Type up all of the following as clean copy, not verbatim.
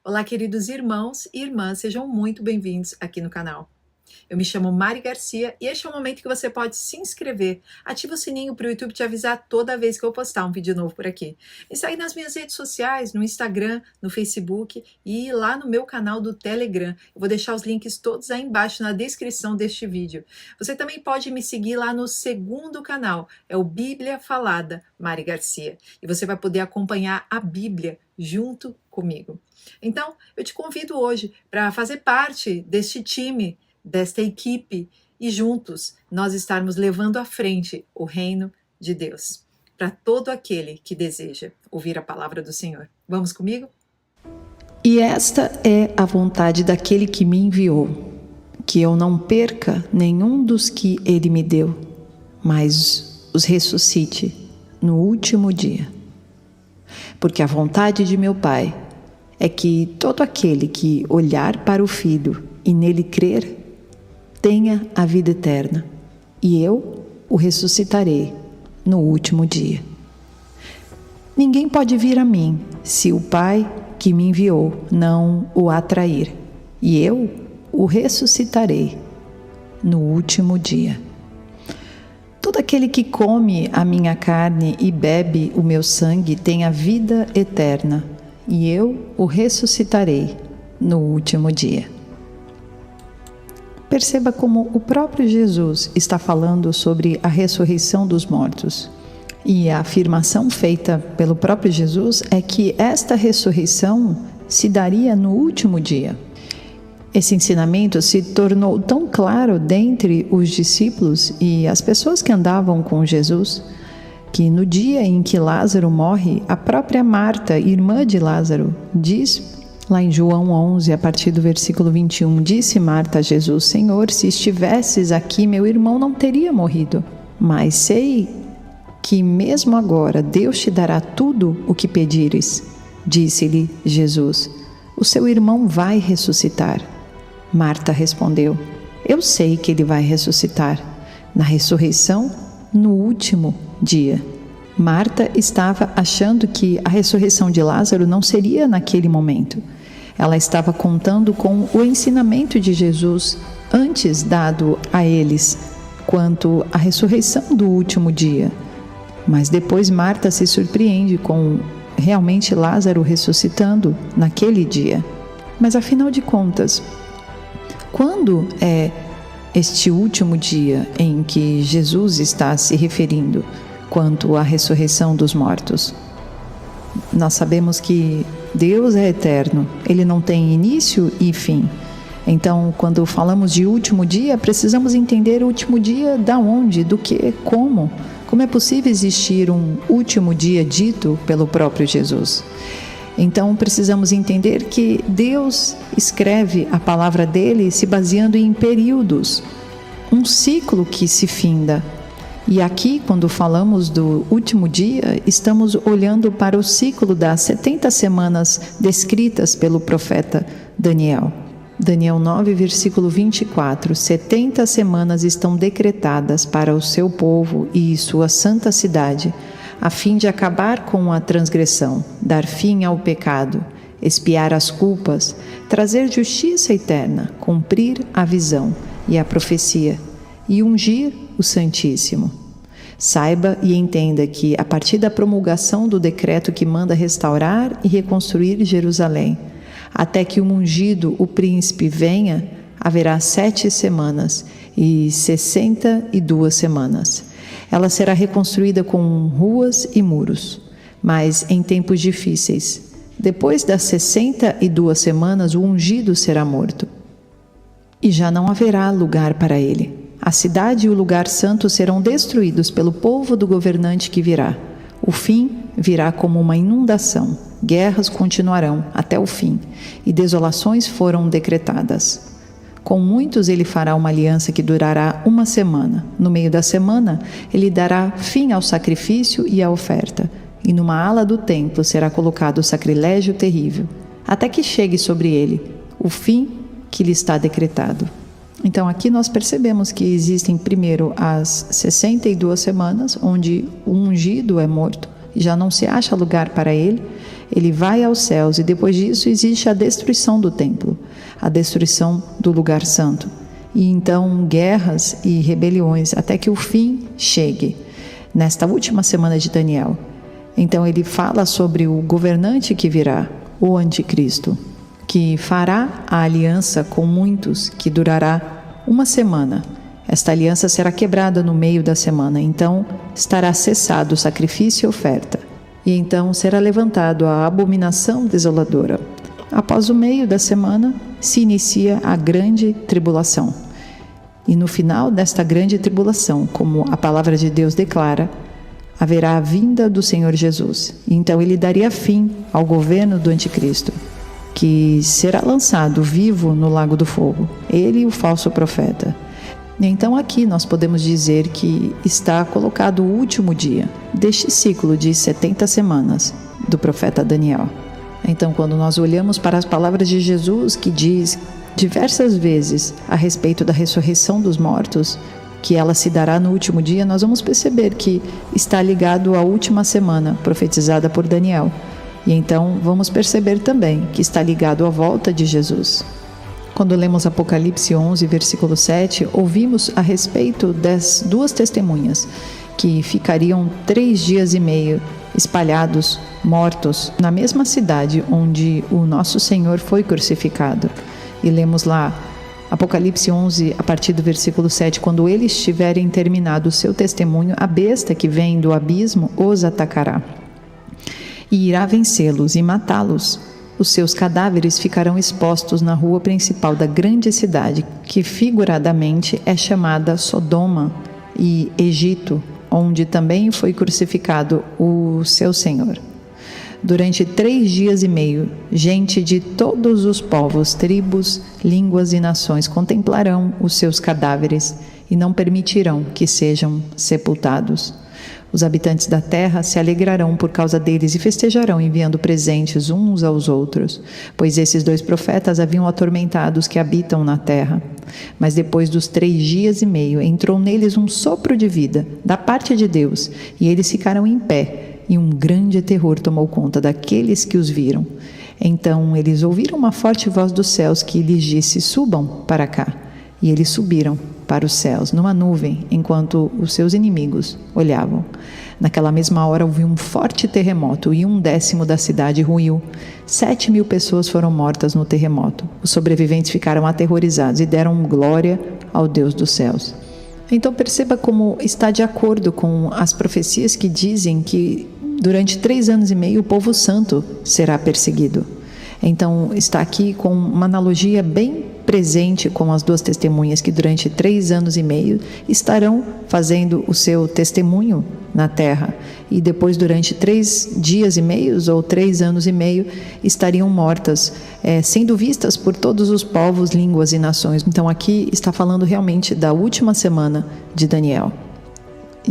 Olá, queridos irmãos e irmãs, sejam muito bem-vindos aqui no canal. Eu me chamo Mari Garcia e este é o momento que você pode se inscrever. Ativa o sininho para o YouTube te avisar toda vez que eu postar um vídeo novo por aqui. Me segue nas minhas redes sociais, no Instagram, no Facebook e lá no meu canal do Telegram. Eu vou deixar os links todos aí embaixo na descrição deste vídeo. Você também pode me seguir lá no segundo canal, é o Bíblia Falada Mari Garcia. E você vai poder acompanhar a Bíblia junto comigo. Então, eu te convido hoje para fazer parte deste time, desta equipe, e juntos nós estarmos levando à frente o reino de Deus, para todo aquele que deseja ouvir a palavra do Senhor. Vamos comigo? E esta é a vontade daquele que me enviou, que eu não perca nenhum dos que ele me deu, mas os ressuscite no último dia. Porque a vontade de meu Pai é que todo aquele que olhar para o Filho e nele crer, tenha a vida eterna, e eu o ressuscitarei no último dia. Ninguém pode vir a mim se o Pai que me enviou não o atrair, e eu o ressuscitarei no último dia. Todo aquele que come a minha carne e bebe o meu sangue tem a vida eterna, e eu o ressuscitarei no último dia. Perceba como o próprio Jesus está falando sobre a ressurreição dos mortos. E a afirmação feita pelo próprio Jesus é que esta ressurreição se daria no último dia. Esse ensinamento se tornou tão claro dentre os discípulos e as pessoas que andavam com Jesus, que no dia em que Lázaro morre, a própria Marta, irmã de Lázaro, diz lá em João 11, a partir do versículo 21, disse Marta a Jesus: Senhor, se estivesses aqui, meu irmão não teria morrido. Mas sei que mesmo agora Deus te dará tudo o que pedires. Disse-lhe Jesus: o seu irmão vai ressuscitar. Marta respondeu: eu sei que ele vai ressuscitar na ressurreição no último dia. Marta estava achando que a ressurreição de Lázaro não seria naquele momento. Ela estava contando com o ensinamento de Jesus antes dado a eles quanto à ressurreição do último dia. Mas depois Marta se surpreende com realmente Lázaro ressuscitando naquele dia. Mas afinal de contas, quando é este último dia em que Jesus está se referindo quanto à ressurreição dos mortos? Nós sabemos que Deus é eterno, Ele não tem início e fim. Então, quando falamos de último dia, precisamos entender o último dia da onde, do que, como. Como é possível existir um último dia dito pelo próprio Jesus? Então, precisamos entender que Deus escreve a palavra dele se baseando em períodos, um ciclo que se finda. E aqui, quando falamos do último dia, estamos olhando para o ciclo das 70 semanas descritas pelo profeta Daniel. Daniel 9, versículo 24. 70 semanas estão decretadas para o seu povo e sua santa cidade, a fim de acabar com a transgressão, dar fim ao pecado, expiar as culpas, trazer justiça eterna, cumprir a visão e a profecia, e ungir o Santíssimo. Saiba e entenda que, a partir da promulgação do decreto que manda restaurar e reconstruir Jerusalém, até que o ungido, o príncipe, venha, haverá 7 semanas e 62 semanas. Ela será reconstruída com ruas e muros, mas em tempos difíceis. Depois das 62 semanas, o ungido será morto, e já não haverá lugar para ele. A cidade e o lugar santo serão destruídos pelo povo do governante que virá. O fim virá como uma inundação. Guerras continuarão até o fim, e desolações foram decretadas. Com muitos ele fará uma aliança que durará 1 semana. No meio da semana, ele dará fim ao sacrifício e à oferta. E numa ala do templo será colocado o sacrilégio terrível, até que chegue sobre ele o fim que lhe está decretado. Então aqui nós percebemos que existem primeiro as 62 semanas, onde o ungido é morto, e já não se acha lugar para ele, ele vai aos céus e depois disso existe a destruição do templo, a destruição do lugar santo. E então guerras e rebeliões até que o fim chegue, nesta última semana de Daniel. Então ele fala sobre o governante que virá, o anticristo, que fará a aliança com muitos, que durará uma semana. Esta aliança será quebrada no meio da semana, então estará cessado o sacrifício e oferta. E então será levantado a abominação desoladora. Após o meio da semana, se inicia a grande tribulação. E no final desta grande tribulação, como a palavra de Deus declara, haverá a vinda do Senhor Jesus. E então ele daria fim ao governo do anticristo, que será lançado vivo no lago do fogo, ele e o falso profeta. Então aqui nós podemos dizer que está colocado o último dia deste ciclo de 70 semanas do profeta Daniel. Então quando nós olhamos para as palavras de Jesus, que diz diversas vezes a respeito da ressurreição dos mortos, que ela se dará no último dia, nós vamos perceber que está ligado à última semana profetizada por Daniel. E então vamos perceber também que está ligado à volta de Jesus. Quando lemos Apocalipse 11, versículo 7, ouvimos a respeito das duas testemunhas que ficariam 3 dias e meio espalhados, mortos, na mesma cidade onde o nosso Senhor foi crucificado. E lemos lá, Apocalipse 11, a partir do versículo 7, quando eles tiverem terminado o seu testemunho, a besta que vem do abismo os atacará e irá vencê-los e matá-los. Os seus cadáveres ficarão expostos na rua principal da grande cidade, que figuradamente é chamada Sodoma e Egito, onde também foi crucificado o seu Senhor. Durante 3 dias e meio, gente de todos os povos, tribos, línguas e nações contemplarão os seus cadáveres e não permitirão que sejam sepultados. Os habitantes da terra se alegrarão por causa deles e festejarão enviando presentes uns aos outros, pois esses 2 profetas haviam atormentado os que habitam na terra. Mas depois dos 3 dias e meio entrou neles um sopro de vida da parte de Deus, e eles ficaram em pé, e um grande terror tomou conta daqueles que os viram. Então eles ouviram uma forte voz dos céus que lhes disse: subam para cá. E eles subiram para os céus, numa nuvem, enquanto os seus inimigos olhavam. Naquela mesma hora houve um forte terremoto e 1/10 da cidade ruiu. 7.000 pessoas foram mortas no terremoto. Os sobreviventes ficaram aterrorizados e deram glória ao Deus dos céus. Então perceba como está de acordo com as profecias que dizem que durante 3 anos e meio o povo santo será perseguido. Então está aqui com uma analogia bem presente com as 2 testemunhas que durante 3 anos e meio estarão fazendo o seu testemunho na terra, e depois durante 3 dias e meio ou 3 anos e meio estariam mortas, sendo vistas por todos os povos, línguas e nações. Então aqui está falando realmente da última semana de Daniel.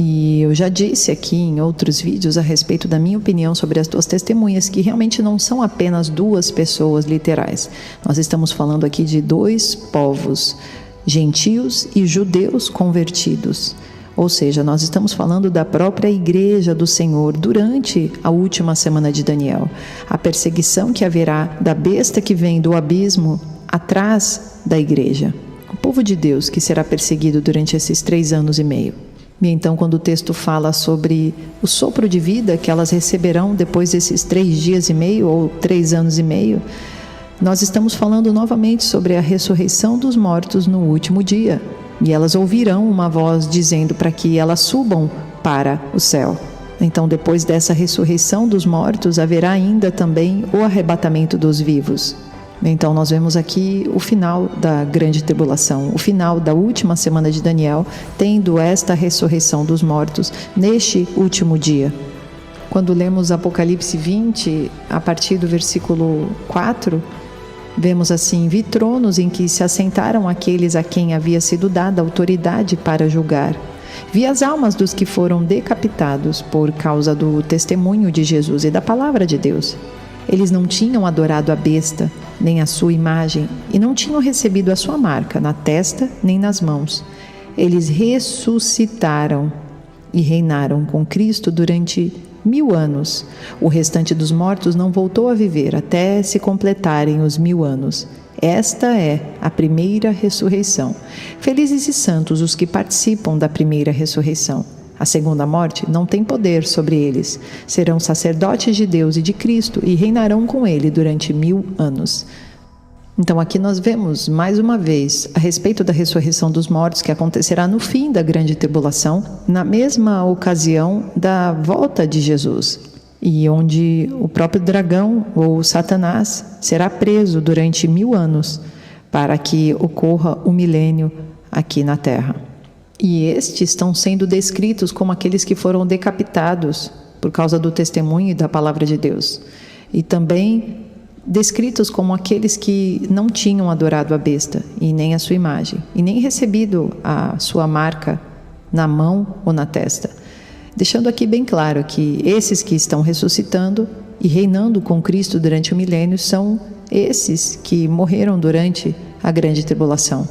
E eu já disse aqui em outros vídeos a respeito da minha opinião sobre as 2 testemunhas, que realmente não são apenas 2 pessoas literais. Nós estamos falando aqui de 2 povos, gentios e judeus convertidos. Ou seja, nós estamos falando da própria igreja do Senhor durante a última semana de Daniel. A perseguição que haverá da besta que vem do abismo atrás da igreja. O povo de Deus que será perseguido durante esses 3 anos e meio. E então, quando o texto fala sobre o sopro de vida que elas receberão depois desses 3 dias e meio ou 3 anos e meio, nós estamos falando novamente sobre a ressurreição dos mortos no último dia. E elas ouvirão uma voz dizendo para que elas subam para o céu. Então, depois dessa ressurreição dos mortos, haverá ainda também o arrebatamento dos vivos. Então nós vemos aqui o final da grande tribulação, o final da última semana de Daniel, tendo esta ressurreição dos mortos neste último dia. Quando lemos Apocalipse 20, a partir do versículo 4, vemos assim: vi tronos em que se assentaram aqueles a quem havia sido dada autoridade para julgar. Vi as almas dos que foram decapitados por causa do testemunho de Jesus e da palavra de Deus. Eles não tinham adorado a besta, nem a sua imagem, e não tinham recebido a sua marca na testa nem nas mãos. Eles ressuscitaram e reinaram com Cristo durante 1000 anos. O restante dos mortos não voltou a viver até se completarem os 1000 anos. Esta é a primeira ressurreição. Felizes e santos os que participam da primeira ressurreição. A segunda morte não tem poder sobre eles. Serão sacerdotes de Deus e de Cristo e reinarão com ele durante 1000 anos. Então aqui nós vemos mais uma vez a respeito da ressurreição dos mortos que acontecerá no fim da grande tribulação, na mesma ocasião da volta de Jesus, e onde o próprio dragão ou Satanás será preso durante 1000 anos para que ocorra o milênio aqui na terra. E estes estão sendo descritos como aqueles que foram decapitados por causa do testemunho e da palavra de Deus, e também descritos como aqueles que não tinham adorado a besta e nem a sua imagem, e nem recebido a sua marca na mão ou na testa. Deixando aqui bem claro que esses que estão ressuscitando e reinando com Cristo durante o milênio são esses que morreram durante a grande tribulação.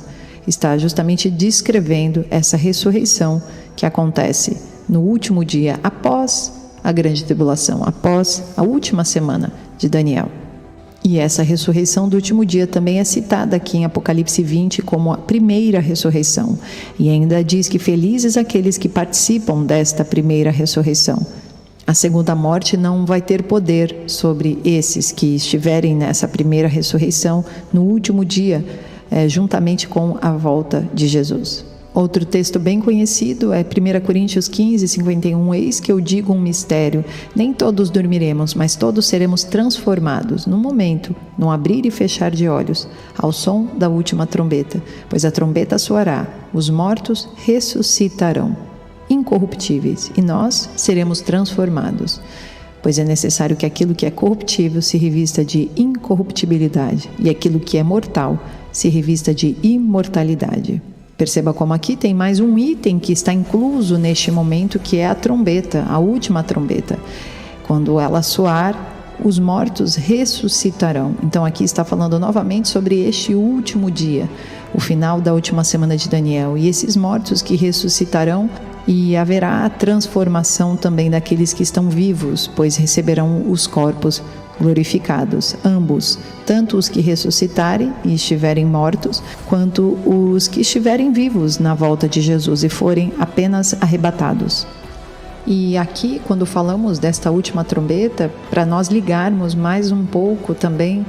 Está justamente descrevendo essa ressurreição que acontece no último dia, após a grande tribulação, após a última semana de Daniel. E essa ressurreição do último dia também é citada aqui em Apocalipse 20 como a primeira ressurreição. E ainda diz que felizes aqueles que participam desta primeira ressurreição. A segunda morte não vai ter poder sobre esses que estiverem nessa primeira ressurreição no último dia, juntamente com a volta de Jesus. Outro texto bem conhecido é 1 Coríntios 15, 51. Eis que eu digo um mistério, nem todos dormiremos, mas todos seremos transformados, num momento, num abrir e fechar de olhos, ao som da última trombeta. Pois a trombeta soará, os mortos ressuscitarão, incorruptíveis, e nós seremos transformados. Pois é necessário que aquilo que é corruptível se revista de incorruptibilidade, e aquilo que é mortal se revista de imortalidade. Perceba como aqui tem mais um item que está incluso neste momento, que é a trombeta, a última trombeta. Quando ela soar, os mortos ressuscitarão. Então aqui está falando novamente sobre este último dia, o final da última semana de Daniel. E esses mortos que ressuscitarão, e haverá a transformação também daqueles que estão vivos, pois receberão os corpos glorificados, ambos, tanto os que ressuscitarem e estiverem mortos, quanto os que estiverem vivos na volta de Jesus e forem apenas arrebatados. E aqui, quando falamos desta última trombeta, para nós ligarmos mais um pouco também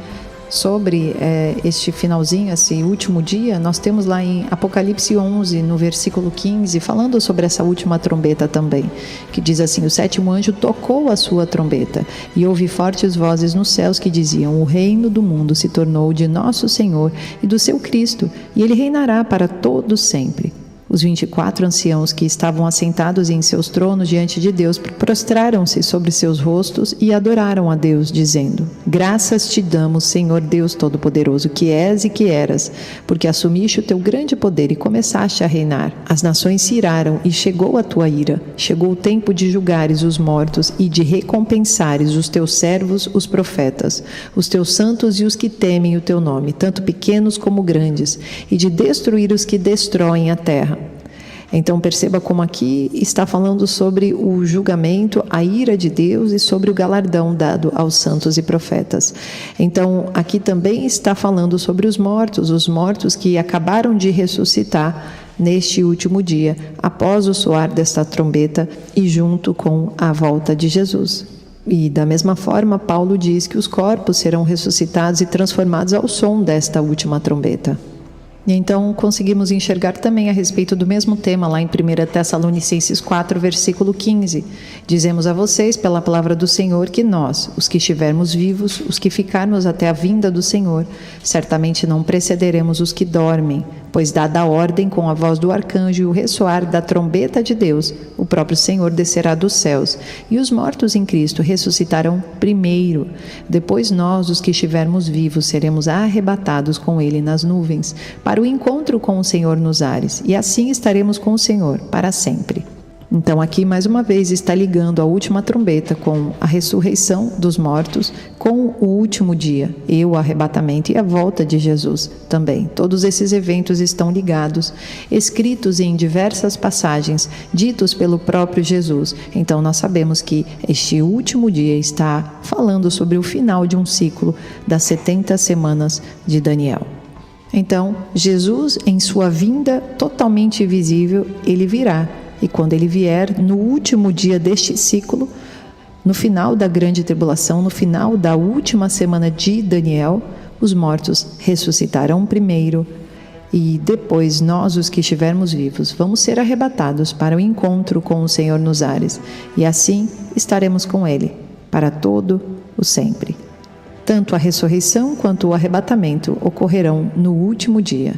sobre este finalzinho, esse último dia, nós temos lá em Apocalipse 11, no versículo 15, falando sobre essa última trombeta também, que diz assim: o sétimo anjo tocou a sua trombeta, e houve fortes vozes nos céus que diziam: o reino do mundo se tornou de nosso Senhor e do seu Cristo, e ele reinará para todo sempre. Os 24 anciãos que estavam assentados em seus tronos diante de Deus prostraram-se sobre seus rostos e adoraram a Deus, dizendo: graças te damos, Senhor Deus Todo-Poderoso, que és e que eras, porque assumiste o teu grande poder e começaste a reinar. As nações se iraram e chegou a tua ira. Chegou o tempo de julgares os mortos e de recompensares os teus servos, os profetas, os teus santos e os que temem o teu nome, tanto pequenos como grandes, e de destruir os que destroem a terra. Então perceba como aqui está falando sobre o julgamento, a ira de Deus e sobre o galardão dado aos santos e profetas. Então aqui também está falando sobre os mortos que acabaram de ressuscitar neste último dia, após o soar desta trombeta e junto com a volta de Jesus. E da mesma forma, Paulo diz que os corpos serão ressuscitados e transformados ao som desta última trombeta. E então conseguimos enxergar também a respeito do mesmo tema lá em 1 Tessalonicenses 4, versículo 15. Dizemos a vocês pela palavra do Senhor que nós, os que estivermos vivos, os que ficarmos até a vinda do Senhor, certamente não precederemos os que dormem, pois dada a ordem com a voz do arcanjo e o ressoar da trombeta de Deus, o próprio Senhor descerá dos céus, e os mortos em Cristo ressuscitarão primeiro. Depois nós, os que estivermos vivos, seremos arrebatados com Ele nas nuvens, para o encontro com o Senhor nos ares, e assim estaremos com o Senhor para sempre. Então aqui mais uma vez está ligando a última trombeta com a ressurreição dos mortos, com o último dia, e o arrebatamento e a volta de Jesus também. Todos esses eventos estão ligados, escritos em diversas passagens, ditos pelo próprio Jesus. Então nós sabemos que este último dia está falando sobre o final de um ciclo das 70 semanas de Daniel. Então, Jesus, em sua vinda totalmente visível, ele virá. E quando ele vier, no último dia deste ciclo, no final da grande tribulação, no final da última semana de Daniel, os mortos ressuscitarão primeiro e depois nós, os que estivermos vivos, vamos ser arrebatados para o encontro com o Senhor nos ares e assim estaremos com Ele para todo o sempre. Tanto a ressurreição quanto o arrebatamento ocorrerão no último dia.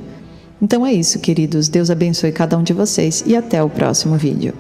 Então é isso, queridos. Deus abençoe cada um de vocês e até o próximo vídeo.